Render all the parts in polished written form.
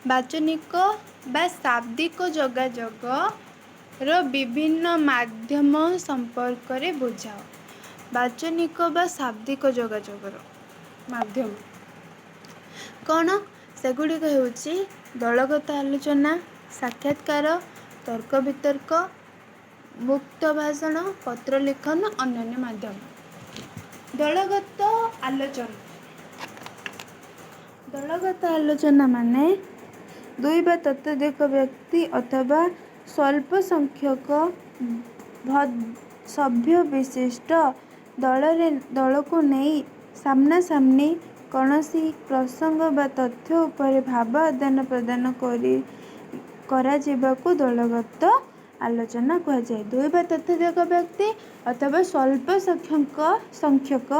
ବାଚନିକ ବା ଶାବ୍ଦିକ ଯୋଗାଯୋଗର ବିଭିନ୍ନ ମାଧ୍ୟମ ସମ୍ପର୍କରେ ବୁଝାଅ। ବାଚନିକ ବା ଶାବ୍ଦିକ ଯୋଗାଯୋଗର ମାଧ୍ୟମ କ'ଣ? ସେଗୁଡ଼ିକ ହେଉଛି ଦଳଗତ ଆଲୋଚନା, ସାକ୍ଷାତକାର, ତର୍କ ବିତର୍କ, ମୁକ୍ତ ଭାଷଣ, ପତ୍ର ଲିଖନ, ଅନ୍ୟାନ୍ୟ ମାଧ୍ୟମ। ଦଳଗତ ଆଲୋଚନା। ଦଳଗତ ଆଲୋଚନା ମାନେ ଦୁଇ ବା ତତୋଧିକ ବ୍ୟକ୍ତି ଅଥବା ସ୍ୱଳ୍ପ ସଂଖ୍ୟକ ସଭ୍ୟ ବିଶିଷ୍ଟ ଦଳକୁ ନେଇ ସାମ୍ନାସାମ୍ନି କୌଣସି ପ୍ରସଙ୍ଗ ବା ତଥ୍ୟ ଉପରେ ଭାବ ଆଦାନ ପ୍ରଦାନ କରାଯିବାକୁ ଦଳଗତ ଆଲୋଚନା କୁହାଯାଏ। ଦୁଇ ବା ତତୋଧିକ ବ୍ୟକ୍ତି ଅଥବା ସ୍ୱଳ୍ପ ସଂଖ୍ୟକ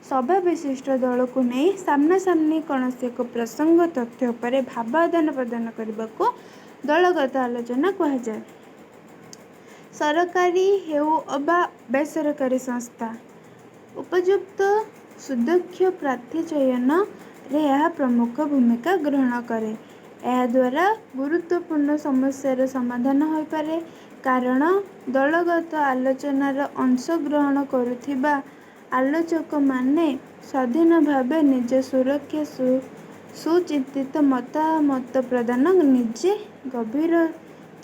ସଭ୍ୟ ବିଶିଷ୍ଟ ଦଳକୁ ନେଇ ସାମ୍ନାସାମ୍ନି କୌଣସି ଏକ ପ୍ରସଙ୍ଗ ତଥ୍ୟ ଉପରେ ଭାବ ଆଦାନ ପ୍ରଦାନ କରିବାକୁ ଦଳଗତ ଆଲୋଚନା କୁହାଯାଏ। ସରକାରୀ ହେଉ ଅବା ବେସରକାରୀ ସଂସ୍ଥା ଉପଯୁକ୍ତ ସୁଦକ୍ଷ ପ୍ରାର୍ଥୀ ଚୟନରେ ଏହା ପ୍ରମୁଖ ଭୂମିକା ଗ୍ରହଣ କରେ। ଏହାଦ୍ୱାରା ଗୁରୁତ୍ୱପୂର୍ଣ୍ଣ ସମସ୍ୟାର ସମାଧାନ ହୋଇପାରେ। କାରଣ ଦଳଗତ ଆଲୋଚନାର ଅଂଶଗ୍ରହଣ କରୁଥିବା ଆଲୋଚକମାନେ ସ୍ୱାଧୀନ ଭାବେ ନିଜ ସୁରକ୍ଷା ସୁଚିନ୍ତିତ ମତାମତ ପ୍ରଦାନ ନିଜେ ଗଭୀର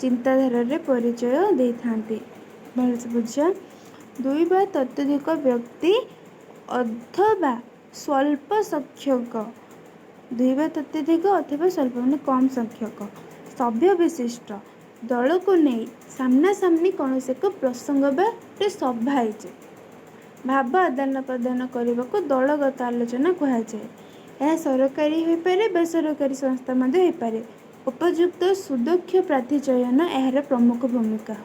ଚିନ୍ତାଧାରାର ପରିଚୟ ଦେଇଥାନ୍ତି। ଭଲସେ ବୁଝ। ଦୁଇ ବା ତତୋଧିକ ବ୍ୟକ୍ତି ଅଥବା ସ୍ୱଳ୍ପ ସଂଖ୍ୟକ ଦୁଇ ବା ତତୋଧିକ ଅଥବା ସ୍ୱଳ୍ପ ମାନେ କମ୍ ସଂଖ୍ୟକ ସଭ୍ୟ ବିଶିଷ୍ଟ ଦଳକୁ ନେଇ ସାମ୍ନାସାମ୍ନି କୌଣସି ଏକ ପ୍ରସଙ୍ଗ ବା ସଭା ହେଇଛି ଭାବ ଆଦାନ ପ୍ରଦାନ କରିବାକୁ ଦଳଗତ ଆଲୋଚନା କୁହାଯାଏ। ଏହା ସରକାରୀ ହୋଇପାରେ, ବେସରକାରୀ ସଂସ୍ଥା ମଧ୍ୟ ହୋଇପାରେ। ଉପଯୁକ୍ତ ସୁଦକ୍ଷ ପ୍ରାର୍ଥୀ ଚୟନ ଏହାର ପ୍ରମୁଖ ଭୂମିକା।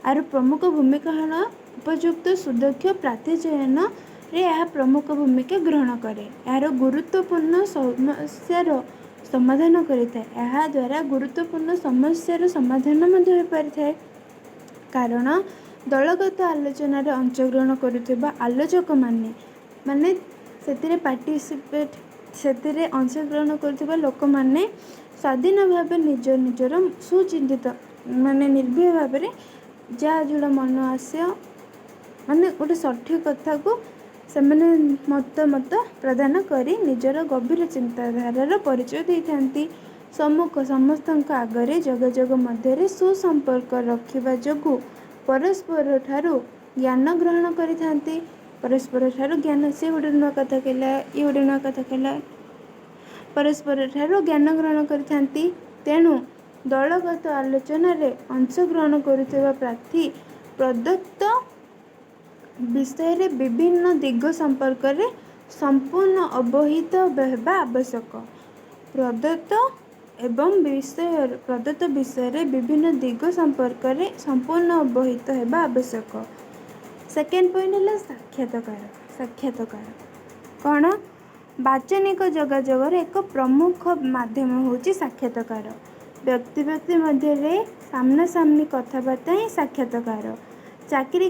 ଆର ପ୍ରମୁଖ ଭୂମିକା କ'ଣ? ଉପଯୁକ୍ତ ସୁଦକ୍ଷ ପ୍ରାର୍ଥୀ ଚୟନରେ ଏହା ପ୍ରମୁଖ ଭୂମିକା ଗ୍ରହଣ କରେ। ଏହାର ଗୁରୁତ୍ୱପୂର୍ଣ୍ଣ ସମସ୍ୟାର ସମାଧାନ କରିଥାଏ। ଏହା ଦ୍ୱାରା ଗୁରୁତ୍ୱପୂର୍ଣ୍ଣ ସମସ୍ୟାର ସମାଧାନ ମଧ୍ୟ ହୋଇପାରିଥାଏ। କାରଣ ଦଳଗତ ଆଲୋଚନାରେ ଅଂଶଗ୍ରହଣ କରୁଥିବା ଆଲୋଚକମାନେ ସେଥିରେ ଅଂଶଗ୍ରହଣ କରୁଥିବା ଲୋକମାନେ ସ୍ୱାଧୀନ ଭାବେ ନିଜର ସୁଚିନ୍ତିତ ନିର୍ଭୟ ଭାବରେ ଯାହା ଯେଉଁଟା ମନ ଆସିବ ଗୋଟେ ସଠିକ୍ କଥାକୁ ସେମାନେ ମତାମତ ପ୍ରଦାନ କରି ନିଜର ଗଭୀର ଚିନ୍ତାଧାରାର ପରିଚୟ ଦେଇଥାନ୍ତି। ସମସ୍ତଙ୍କ ଆଗରେ ଯୋଗାଯୋଗ ମଧ୍ୟରେ ସୁସମ୍ପର୍କ ରଖିବା ଯୋଗୁଁ ପରସ୍ପରଠାରୁ ଜ୍ଞାନ ଗ୍ରହଣ କରିଥାନ୍ତି। ପରସ୍ପରଠାରୁ ଜ୍ଞାନ, ସିଏ ଗୋଟେ ନୂଆ କଥା କହିଲା, ଇଏ ଗୋଟେ ନୂଆ କଥା କହିଲା, ପରସ୍ପରଠାରୁ ଜ୍ଞାନ ଗ୍ରହଣ କରିଥାନ୍ତି। ତେଣୁ ଦଳଗତ ଆଲୋଚନାରେ ଅଂଶଗ୍ରହଣ କରୁଥିବା ପ୍ରାର୍ଥୀ ପ୍ରଦତ୍ତ ବିଷୟରେ ବିଭିନ୍ନ ଦିଗ ସମ୍ପର୍କରେ ସମ୍ପୂର୍ଣ୍ଣ ଅବହିତ ହେବା ଆବଶ୍ୟକ। ପ୍ରଦତ୍ତ ବିଷୟରେ ବିଭିନ୍ନ ଦିଗ ସମ୍ପର୍କରେ ସମ୍ପୂର୍ଣ୍ଣ ଅବହିତ ହେବା ଆବଶ୍ୟକ। ସେକେଣ୍ଡ ପଏଣ୍ଟ ହେଲା ସାକ୍ଷାତକାର। କ'ଣ? ବାଚନିକ ଯୋଗାଯୋଗର ଏକ ପ୍ରମୁଖ ମାଧ୍ୟମ ହେଉଛି ସାକ୍ଷାତକାର। ବ୍ୟକ୍ତି ମଧ୍ୟରେ ସାମ୍ନାସାମ୍ନି କଥାବାର୍ତ୍ତା ହିଁ ସାକ୍ଷାତକାର। ଚାକିରି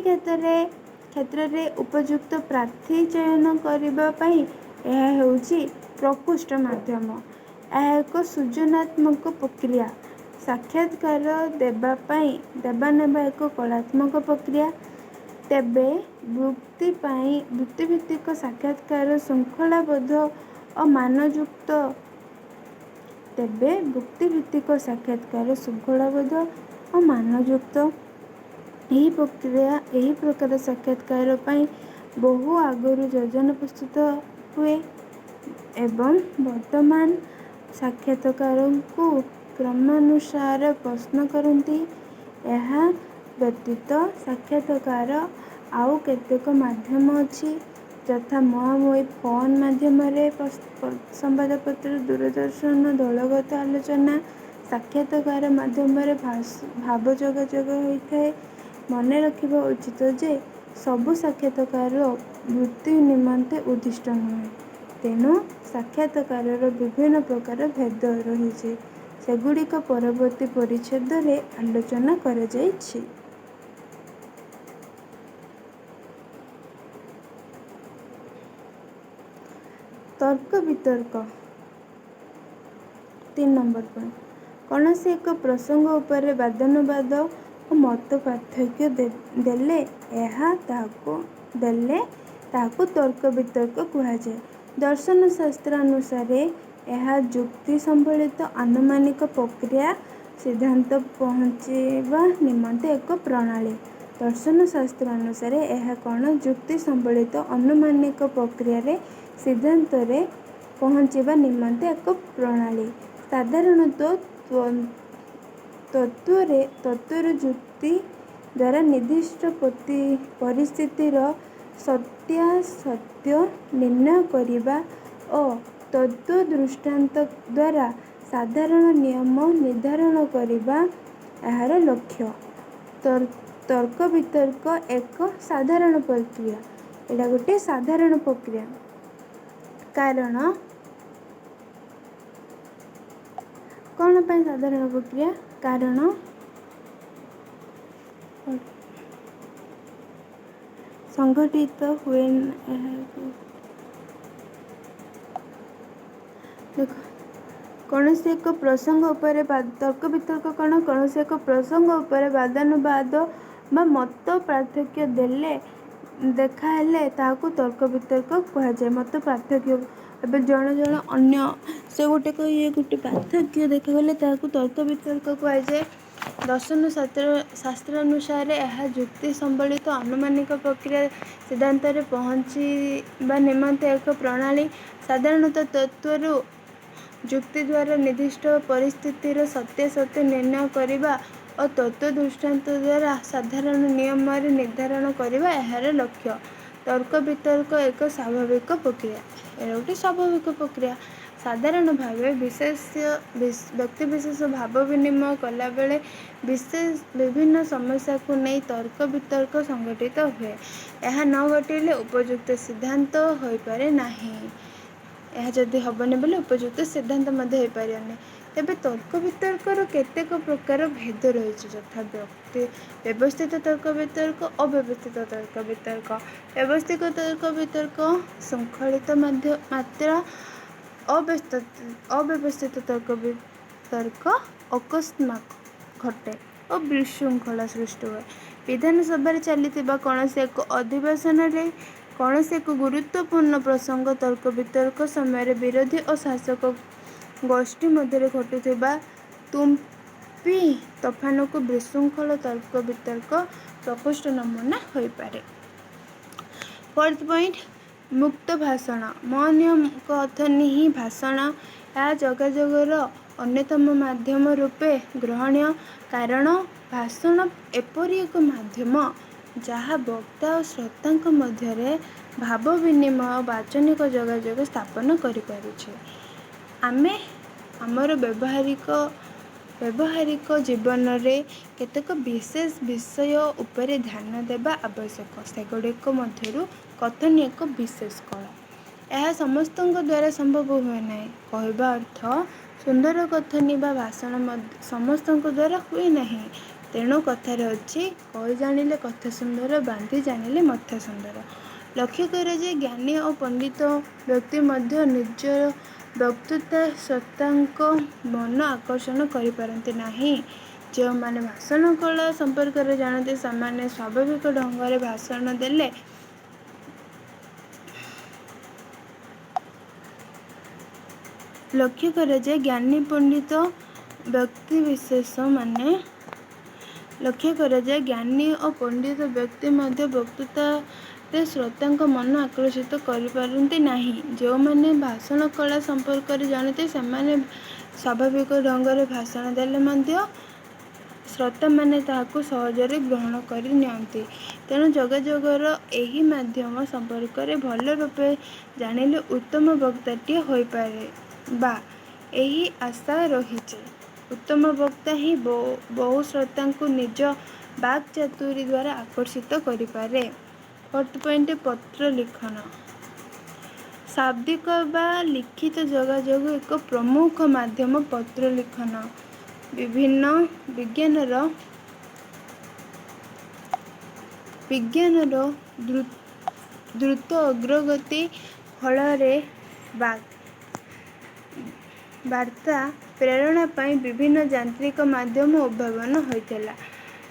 କ୍ଷେତ୍ରରେ ଉପଯୁକ୍ତ ପ୍ରାର୍ଥୀ ଚୟନ କରିବା ପାଇଁ ଏହା ହେଉଛି ପ୍ରକୃଷ୍ଟ ମାଧ୍ୟମ। ଏହା ଏକ ସୃଜନାତ୍ମକ ପ୍ରକ୍ରିୟା। ସାକ୍ଷାତକାର ଦେବା ନେବା ଏକ କଳାତ୍ମକ ପ୍ରକ୍ରିୟା। ତେବେ ବୃତ୍ତିଭିତ୍ତିକ ସାକ୍ଷାତକାର ଶୃଙ୍ଖଳାବଦ୍ଧ ଓ ମାନଯୁକ୍ତ। ଏହି ପ୍ରକାର ସାକ୍ଷାତକାର ପାଇଁ ବହୁ ଆଗରୁ ଯୋଜନା ପ୍ରସ୍ତୁତ ହୁଏ ଏବଂ ବର୍ତ୍ତମାନ ସାକ୍ଷାତକାରଙ୍କୁ କ୍ରମାନୁସାର ପ୍ରଶ୍ନ କରନ୍ତି। ଏହା ବ୍ୟତୀତ ସାକ୍ଷାତକାର ଆଉ କେତେକ ମାଧ୍ୟମ ଅଛି, ଯଥା ମୁହାଁମୁହିଁ, ଫୋନ୍ ମାଧ୍ୟମରେ ସମ୍ବାଦପତ୍ର, ଦୂରଦର୍ଶନ, ଦଳଗତ ଆଲୋଚନା। ସାକ୍ଷାତକାର ମାଧ୍ୟମରେ ଭାବ ଯୋଗାଯୋଗ ହୋଇଥାଏ। ମନେ ରଖିବା ଉଚିତ ଯେ ସବୁ ସାକ୍ଷାତକାର ବୃତ୍ତି ନିମନ୍ତେ ଉଦ୍ଦିଷ୍ଟ ନୁହେଁ। ତେଣୁ ସାକ୍ଷାତକାରର ବିଭିନ୍ନ ପ୍ରକାର ଭେଦ ରହିଛି। ସେଗୁଡ଼ିକ ପରବର୍ତ୍ତୀ ପରିଚ୍ଛେଦରେ ଆଲୋଚନା କରାଯାଇଛି। ତର୍କ ବିତର୍କ। 3 ନମ୍ବର ପଏଣ୍ଟ, କୌଣସି ଏକ ପ୍ରସଙ୍ଗ ଉପରେ ବାଦାନୁବାଦ ଓ ମତ ପାର୍ଥକ୍ୟ ଦେଲେ ତାହାକୁ ତର୍କ ବିତର୍କ କୁହାଯାଏ। ଦର୍ଶନ ଶାସ୍ତ୍ର ଅନୁସାରେ ଏହା ଯୁକ୍ତି ସମ୍ବଳିତ ଆନୁମାନିକ ପ୍ରକ୍ରିୟା ସିଦ୍ଧାନ୍ତ ପହଞ୍ଚିବା ନିମନ୍ତେ ଏକ ପ୍ରଣାଳୀ। ଦର୍ଶନ ଶାସ୍ତ୍ର ଅନୁସାରେ ଏହା କ'ଣ? ଯୁକ୍ତି ସମ୍ବଳିତ ଆନୁମାନିକ ପ୍ରକ୍ରିୟାରେ ସିଦ୍ଧାନ୍ତରେ ପହଞ୍ଚିବା ନିମନ୍ତେ ଏକ ପ୍ରଣାଳୀ। ସାଧାରଣତଃ ତତ୍ତ୍ୱର ଯୁକ୍ତି ଦ୍ୱାରା ନିର୍ଦ୍ଦିଷ୍ଟ ପରିସ୍ଥିତିର ସତ୍ୟାସତ୍ୟ ନିର୍ଣ୍ଣୟ କରିବା ଓ ତତ୍ତ୍ୱ ଦୃଷ୍ଟାନ୍ତ ଦ୍ୱାରା ସାଧାରଣ ନିୟମ ନିର୍ଦ୍ଧାରଣ କରିବା ଏହାର ଲକ୍ଷ୍ୟ। ତର୍କ ବିତର୍କ ଏକ ସାଧାରଣ ପ୍ରକ୍ରିୟା। ଏଇଟା ଗୋଟିଏ ସାଧାରଣ ପ୍ରକ୍ରିୟା। କାରଣ କ'ଣ ପାଇଁ ସାଧାରଣ ପ୍ରକ୍ରିୟା? କାରଣ ସଂଘଟିତ ହୁଏ। ଦେଖ, କୌଣସି ଏକ ପ୍ରସଙ୍ଗ ଉପରେ ତର୍କ ବିତର୍କ କ'ଣ? କୌଣସି ଏକ ପ୍ରସଙ୍ଗ ଉପରେ ବାଦାନୁବାଦ ବା ମତ ପାର୍ଥକ୍ୟ ଦେଖାହେଲେ ତାହାକୁ ତର୍କ ବିତର୍କ କୁହାଯାଏ। ମତ ପାର୍ଥକ୍ୟ, ଏବେ ଜଣେ ଅନ୍ୟ ସେ ଗୋଟେ ପାର୍ଥକ୍ୟ ଦେଖାଗଲେ ତାହାକୁ ତର୍କ ବିତର୍କ କୁହାଯାଏ। ଦର୍ଶନ ଶାସ୍ତ୍ର ଅନୁସାରେ ଏହା ଯୁକ୍ତି ସମ୍ବଳିତ ଆନୁମାନିକ ପ୍ରକ୍ରିୟା ସିଦ୍ଧାନ୍ତରେ ପହଞ୍ଚିବା ନିମନ୍ତେ ଏକ ପ୍ରଣାଳୀ। ସାଧାରଣତଃ ତତ୍ତ୍ୱରୁ ଯୁକ୍ତି ଦ୍ୱାରା ନିର୍ଦ୍ଦିଷ୍ଟ ପରିସ୍ଥିତିର ସତ୍ୟାସତ୍ୟ ନିର୍ଣ୍ଣୟ କରିବା ଓ ତତ୍ତ୍ୱ ଦୃଷ୍ଟାନ୍ତ ଦ୍ୱାରା ସାଧାରଣ ନିୟମରେ ନିର୍ଦ୍ଧାରଣ କରିବା ଏହାର ଲକ୍ଷ୍ୟ। ତର୍କ ବିତର୍କ ଏକ ସ୍ୱାଭାବିକ ପ୍ରକ୍ରିୟା। ଏହା ଗୋଟେ ସ୍ୱାଭାବିକ ପ୍ରକ୍ରିୟା। ସାଧାରଣ ଭାବେ ବ୍ୟକ୍ତିବିଶେଷ ଭାବ ବିନିମୟ କଲାବେଳେ ବିଭିନ୍ନ ସମସ୍ୟାକୁ ନେଇ ତର୍କ ବିତର୍କ ସଂଘଟିତ ହୁଏ। ଏହା ନ ଘଟିଲେ ଉପଯୁକ୍ତ ସିଦ୍ଧାନ୍ତ ହୋଇପାରେ ନାହିଁ। ଏହା ଯଦି ହେବନି ବୋଲେ ଉପଯୁକ୍ତ ସିଦ୍ଧାନ୍ତ ମଧ୍ୟ ହୋଇପାରିବନି। ତେବେ ତର୍କ ବିତର୍କର କେତେକ ପ୍ରକାର ଭେଦ ରହିଛି, ଯଥା ବ୍ୟବସ୍ଥିତ ତର୍କ ବିତର୍କ, ଅବ୍ୟବସ୍ଥିତ ତର୍କ ବିତର୍କ। ବ୍ୟବସ୍ଥିତ ତର୍କ ବିତର୍କ ଶୃଙ୍ଖଳିତ ମାତ୍ରା, ଅବ୍ୟବସ୍ଥିତ ତର୍କ ବିତର୍କ ଅକସ୍ମାତ ଘଟେ ଓ ବିଶୃଙ୍ଖଳା ସୃଷ୍ଟି ହୁଏ। ବିଧାନସଭାରେ ଚାଲିଥିବା କୌଣସି ଏକ ଅଧିବେଶନରେ କୌଣସି ଏକ ଗୁରୁତ୍ୱପୂର୍ଣ୍ଣ ପ୍ରସଙ୍ଗ ତର୍କ ବିତର୍କ ସମୟରେ ବିରୋଧୀ ଓ ଶାସକ ଗୋଷ୍ଠୀ ମଧ୍ୟରେ ଘଟୁଥିବା ତୁମ୍ପି ତୋଫାନକୁ ବିଶୃଙ୍ଖଳ ତର୍କ ବିତର୍କ ପ୍ରକୃଷ୍ଟ ନମୁନା ହୋଇପାରେ। ଫୋର୍ଥ ପଏଣ୍ଟ, ମୁକ୍ତ ଭାଷଣ। ମୋ କଥା ହିଁ ଭାଷଣ। ଏହା ଯୋଗାଯୋଗର ଅନ୍ୟତମ ମାଧ୍ୟମ ରୂପେ ଗ୍ରହଣୀୟ। କାରଣ ଭାଷଣ ଏପରି ଏକ ମାଧ୍ୟମ ଯାହା ବକ୍ତା ଓ ଶ୍ରୋତାଙ୍କ ମଧ୍ୟରେ ଭାବ ବିନିମୟ ଓ ବାଚନିକ ଯୋଗାଯୋଗ ସ୍ଥାପନ କରିପାରୁଛି। ଆମେ ଆମର ବ୍ୟବହାରିକ ଜୀବନରେ କେତେକ ବିଶେଷ ବିଷୟ ଉପରେ ଧ୍ୟାନ ଦେବା ଆବଶ୍ୟକ। ସେଗୁଡ଼ିକ ମଧ୍ୟରୁ କଥନ ଏକ ବିଶେଷ କଳା। ଏହା ସମସ୍ତଙ୍କ ଦ୍ୱାରା ସମ୍ଭବ ହୁଏ ନାହିଁ। କହିବା ଅର୍ଥ, ସୁନ୍ଦର କଥନୀ ବା ଭାଷଣ ସମସ୍ତଙ୍କ ଦ୍ୱାରା ହୁଏ ନାହିଁ। ତେଣୁ କଥାରେ ଅଛି, କହି ଜାଣିଲେ କଥା ସୁନ୍ଦର, ବାନ୍ଧି ଜାଣିଲେ ମଥା ସୁନ୍ଦର। ଲକ୍ଷ୍ୟ କର ଯେ ଜ୍ଞାନୀ ଓ ପଣ୍ଡିତ ବ୍ୟକ୍ତି ମଧ୍ୟ ନିଜର ବକ୍ତୃତା ଶ୍ରୋତାଙ୍କ ମନ ଆକର୍ଷଣ କରିପାରନ୍ତି ନାହିଁ। ଯେଉଁମାନେ ଭାଷଣ କଳା ସମ୍ପର୍କରେ ଜାଣନ୍ତି ସେମାନେ ସ୍ୱାଭାବିକ ଢଙ୍ଗରେ ଭାଷଣ ଦେଲେ ଲକ୍ଷ୍ୟ କର ଯେ ଜ୍ଞାନୀ ପଣ୍ଡିତ ବ୍ୟକ୍ତି ମଧ୍ୟ ବକ୍ତୃତାରେ ଶ୍ରୋତାଙ୍କ ମନ ଆକର୍ଷିତ କରିପାରନ୍ତି ନାହିଁ। ଯେଉଁମାନେ ଭାଷଣ କଳା ସମ୍ପର୍କରେ ଜାଣନ୍ତି ସେମାନେ ସ୍ୱାଭାବିକ ଢଙ୍ଗରେ ଭାଷଣ ଦେଲେ ମଧ୍ୟ ଶ୍ରୋତାମାନେ ତାହାକୁ ସହଜରେ ଗ୍ରହଣ କରି ନିଅନ୍ତି। ତେଣୁ ଯୋଗାଯୋଗର ଏହି ମାଧ୍ୟମ ସମ୍ପର୍କରେ ଭଲ ରୂପେ ଜାଣିଲେ ଉତ୍ତମ ବକ୍ତାଟିଏ ହୋଇପାରିବା ଏହି ଆଶା ରହିଛି। ଉତ୍ତମ ବକ୍ତା ହିଁ ବହୁ ଶ୍ରୋତାଙ୍କୁ ନିଜ ବାକ୍ଚାତୁରୀ ଦ୍ୱାରା ଆକର୍ଷିତ କରିପାରେ। ଫୋର୍ଥ ପଏଣ୍ଟ, ପତ୍ର ଲିଖନ। ଶାବ୍ଦିକ ବା ଲିଖିତ ଯୋଗାଯୋଗ ଏକ ପ୍ରମୁଖ ମାଧ୍ୟମ। ପତ୍ର ଲିଖନ ବିଜ୍ଞାନର ଦ୍ରୁତ ଅଗ୍ରଗତି ଫଳରେ ବାର୍ତ୍ତା ପ୍ରେରଣା ପାଇଁ ବିଭିନ୍ନ ଯାନ୍ତ୍ରିକ ମାଧ୍ୟମ ଉଦ୍ଭାବନ ହୋଇଥିଲା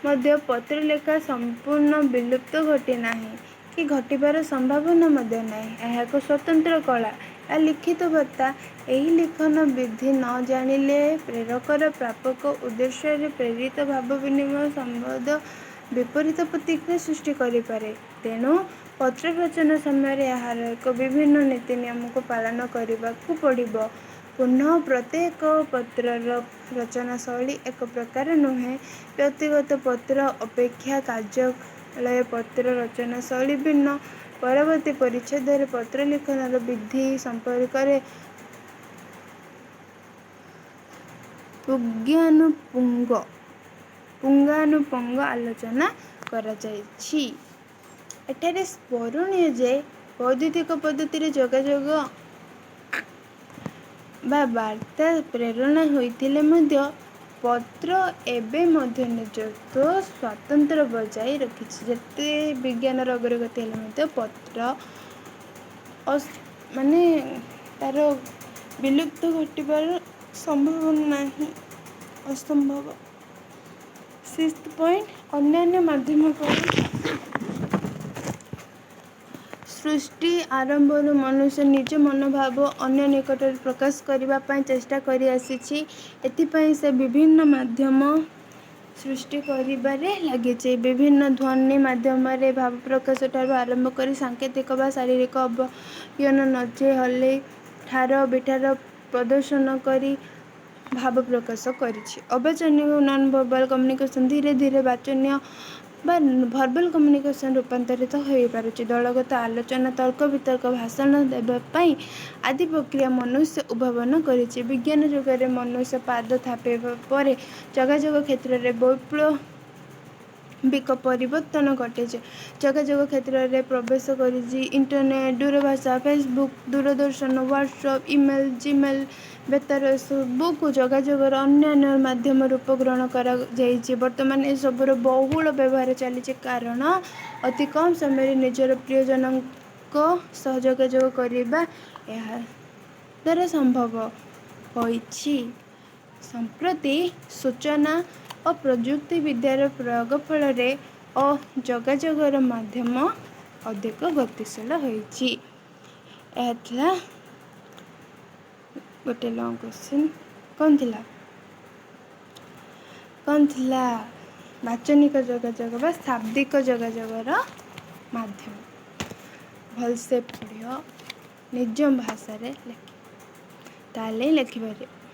ମଧ୍ୟ ପତ୍ର ଲେଖା ସମ୍ପୂର୍ଣ୍ଣ ବିଲୁପ୍ତ ଘଟିନାହିଁ କି ଘଟିବାର ସମ୍ଭାବନା ମଧ୍ୟ ନାହିଁ। ଏହା ଏକ ସ୍ୱତନ୍ତ୍ର କଳା। ଏହା ଲିଖିତ ବାର୍ତ୍ତା। ଏହି ଲିଖନ ବିଧି ନ ଜାଣିଲେ ପ୍ରେରକର ପ୍ରାପକ ଉଦ୍ଦେଶ୍ୟରେ ପ୍ରେରିତ ଭାବ ବିନିମୟ ସମ୍ବନ୍ଧ ବିପରୀତ ପ୍ରତିକ୍ରିୟା ସୃଷ୍ଟି କରିପାରେ। ତେଣୁ ପତ୍ର ରଚନା ସମୟରେ ଏହାର ଏକ ବିଭିନ୍ନ ନୀତି ନିୟମକୁ ପାଳନ କରିବାକୁ ପଡ଼ିବ। ପୁନଃ ପ୍ରତ୍ୟେକ ପତ୍ରର ରଚନା ଶୈଳୀ ଏକ ପ୍ରକାର ନୁହେଁ। ବ୍ୟକ୍ତିଗତ ପତ୍ର ଅପେକ୍ଷା କାର୍ଯ୍ୟାଳୟ ପତ୍ର ରଚନା ଶୈଳୀ ଭିନ୍ନ। ପରବର୍ତ୍ତୀ ପରିଚ୍ଛେଦରେ ପତ୍ର ଲିଖନର ବିଧି ସମ୍ପର୍କରେ ପୁଙ୍ଖାନୁପୁଙ୍ଖ ଆଲୋଚନା କରାଯାଇଛି। ଏଠାରେ ସ୍ମରଣୀୟ ଯେ ବୈଦ୍ୟୁତିକ ପଦ୍ଧତିରେ ଯୋଗାଯୋଗ ବା ବାର୍ତ୍ତା ପ୍ରେରଣ ହୋଇଥିଲେ ମଧ୍ୟ ପତ୍ର ଏବେ ମଧ୍ୟ ନିଜସ୍ୱ ସ୍ୱାତନ୍ତ୍ର୍ୟ ବଜାୟ ରଖିଛି। ଯେତେ ବିଜ୍ଞାନର ଅଗ୍ରଗତି ହେଲେ ମଧ୍ୟ ପତ୍ର ତା'ର ବିଲୁପ୍ତ ଘଟିବାର ସମ୍ଭାବନା ନାହିଁ, ଅସମ୍ଭବ। 6th ପଏଣ୍ଟ, ଅନ୍ୟାନ୍ୟ ମାଧ୍ୟମ ପରି ସୃଷ୍ଟି ଆରମ୍ଭରୁ ମନୁଷ୍ୟ ନିଜ ମନୋଭାବ ଅନ୍ୟ ନିକଟରେ ପ୍ରକାଶ କରିବା ପାଇଁ ଚେଷ୍ଟା କରି ଆସିଛି। ଏଥିପାଇଁ ସେ ବିଭିନ୍ନ ମାଧ୍ୟମ ସୃଷ୍ଟି କରିବାରେ ଲାଗିଛି। ବିଭିନ୍ନ ଧ୍ୱନି ମାଧ୍ୟମରେ ଭାବ ପ୍ରକାଶଠାରୁ ଆରମ୍ଭ କରି ସାଙ୍କେତିକ ବା ଶାରୀରିକ ଅବୟବ ନଚେଇ ହଲେଇ ଠାର ବିଠାର ପ୍ରଦର୍ଶନ କରି ଭାବ ପ୍ରକାଶ କରିଛି। ଅବାଚନୀୟ ନନ୍-ଭର୍ବାଲ କମ୍ୟୁନିକେସନ ଧୀରେ ଧୀରେ ବାଚନୀୟ ବା ଭର୍ବାଲ କମ୍ୟୁନିକେସନ ରୂପାନ୍ତରିତ ହୋଇପାରୁଛି। ଦଳଗତ ଆଲୋଚନା, ତର୍କ ବିତର୍କ, ଭାଷଣ ଦେବା ପାଇଁ ଆଦି ପ୍ରକ୍ରିୟା ମନୁଷ୍ୟ ଉଦ୍ଭାବନ କରିଛି। ବିଜ୍ଞାନ ଯୁଗରେ ମନୁଷ୍ୟ ପାଦ ଥାପିବା ପରେ ଯୋଗାଯୋଗ କ୍ଷେତ୍ରରେ ବୈପ୍ଳବିକ ପରିବର୍ତ୍ତନ ଘଟିଛି। ଯୋଗାଯୋଗ କ୍ଷେତ୍ରରେ ପ୍ରବେଶ କରିଛି ଇଣ୍ଟରନେଟ, ଦୂରଭାଷ, ଫେସବୁକ୍, ଦୂରଦର୍ଶନ, ହ୍ୱାଟ୍ସଆପ, ଇମେଲ, ଜିମେଲ, ବେତାର ଏସବୁକୁ ଯୋଗାଯୋଗର ଅନ୍ୟାନ୍ୟ ମାଧ୍ୟମ ରୂପ ଗ୍ରହଣ କରାଯାଇଛି। ବର୍ତ୍ତମାନ ଏସବୁର ବହୁଳ ବ୍ୟବହାର ଚାଲିଛି କାରଣ ଅତି କମ୍ ସମୟରେ ନିଜର ପ୍ରିୟଜନଙ୍କ ସହ ଯୋଗାଯୋଗ କରିବା ଏହା ଦ୍ୱାରା ସମ୍ଭବ ହୋଇଛି। ସମ୍ପ୍ରତି ସୂଚନା ଓ ପ୍ରଯୁକ୍ତି ବିଦ୍ୟାର ପ୍ରୟୋଗ ଫଳରେ ଯୋଗାଯୋଗର ମାଧ୍ୟମ ଅଧିକ ଗତିଶୀଳ ହୋଇଛି। ଏହା ଥିଲା ଗୋଟେ ଲଙ୍ଗ କ୍ୱେଶ୍ଚିନ୍। କ'ଣ ଥିଲା? ବାଚନିକ ଯୋଗାଯୋଗ ବା ଶାବ୍ଦିକ ଯୋଗାଯୋଗର ମାଧ୍ୟମ। ଭଲସେ ପଢ଼ିବ, ନିଜ ଭାଷାରେ ଲେଖିବ, ତାହେଲେ ଲେଖିପାରିବ।